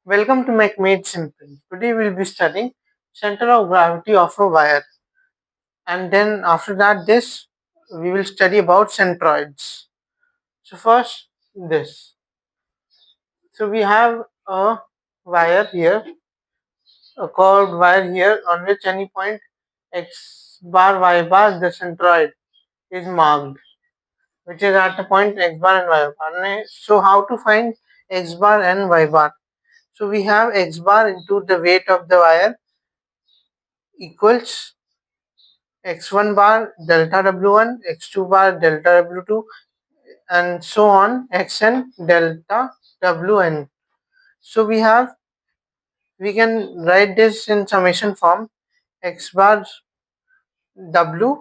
Welcome to Make Made Simple. Today we'll be studying center of gravity of a wire, and then after that this we will study about centroids. So first this. So we have a wire here, a curved wire here on which any point x bar y bar the centroid is marked, which is at the point x bar and y bar. So how to find x bar and y bar? So we have x bar into the weight of the wire equals x1 bar delta w1, x2 bar delta w2, and so on xn delta wn. So we can write this in summation form. X bar w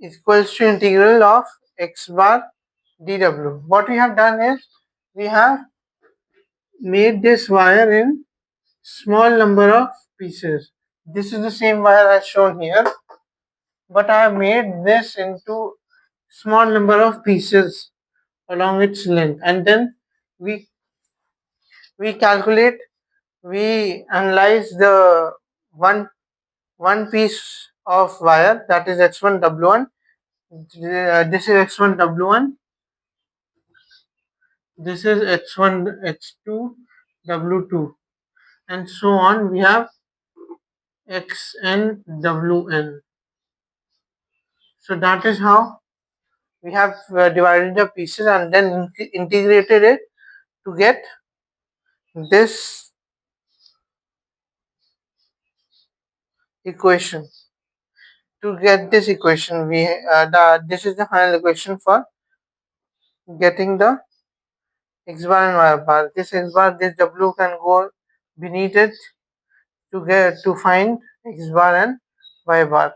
equals to integral of x bar dw. What we have done is we have made this wire in small number of pieces. This is the same wire as shown here, but I have made this into small number of pieces along its length, and then we we calculate, we analyze the one piece of wire, that is x1 w1. This is x1 w1, this is x1 x2 w2, and so on. We have xn wn. So that is how we have divided the pieces and then integrated it to get this equation. To get this equation, this is the final equation for getting the x bar and y bar. This x bar, this w can go beneath it to find x bar and y bar.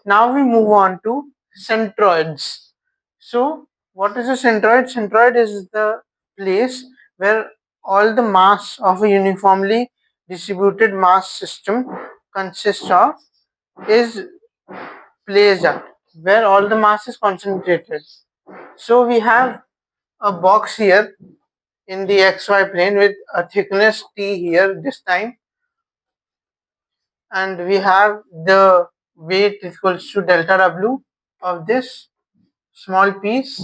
Now we move on to centroids. So what is a centroid? Centroid is the place where all the mass of a uniformly distributed mass system consists of is placed at, where all the mass is concentrated. So we have a box here in the xy plane with a thickness t here this time, and we have the weight equals to delta w of this small piece.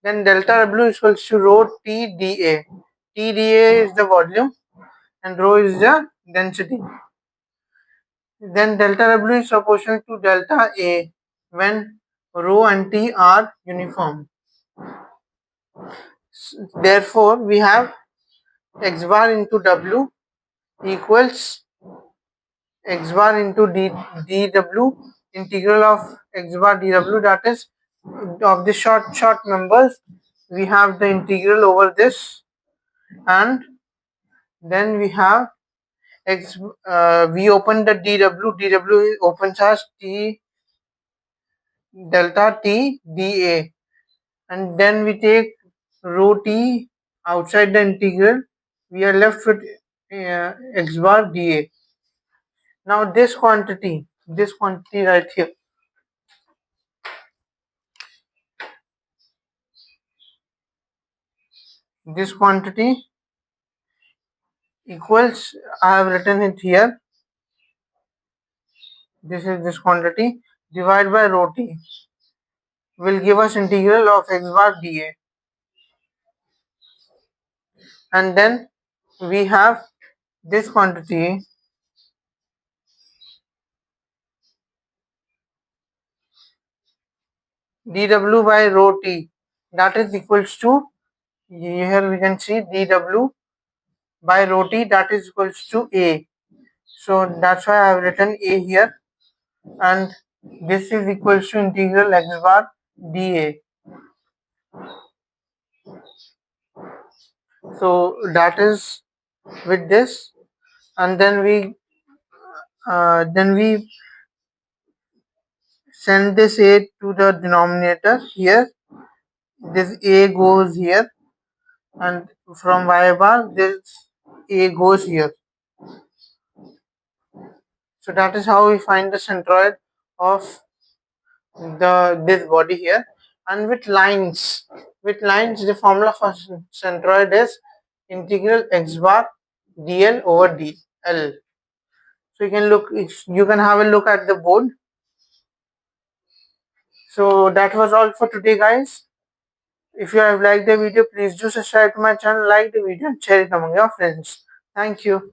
Then delta w equals to rho t dA. T dA is the volume and rho is the density. Then delta w is proportional to delta A when rho and t are uniform. Therefore, we have x bar into w equals x bar into dw, integral of x bar dw, that is of the short numbers we have the integral over this, and then we have x, we open the dw opens as t delta t dA, and then we take rho t outside the integral, we are left with x bar dA. Now this quantity right here, this quantity equals, I have written it here, this is this quantity divided by rho t will give us integral of x bar dA, and then we have this quantity dw by rho t, that is equals to, here we can see dw by rho t, that is equals to A. So that's why I have written A here, and this is equals to integral x bar dA. So that is with this, and then we send this A to the denominator here. This A goes here, and from y bar this A goes here. So that is how we find the centroid of this body here. And with lines the formula for centroid is integral x bar dl over dl. So you can look, if you can have a look at the board. So that was all for today, guys. If you have liked the video, please do subscribe to my channel, like the video and share it among your friends. Thank you.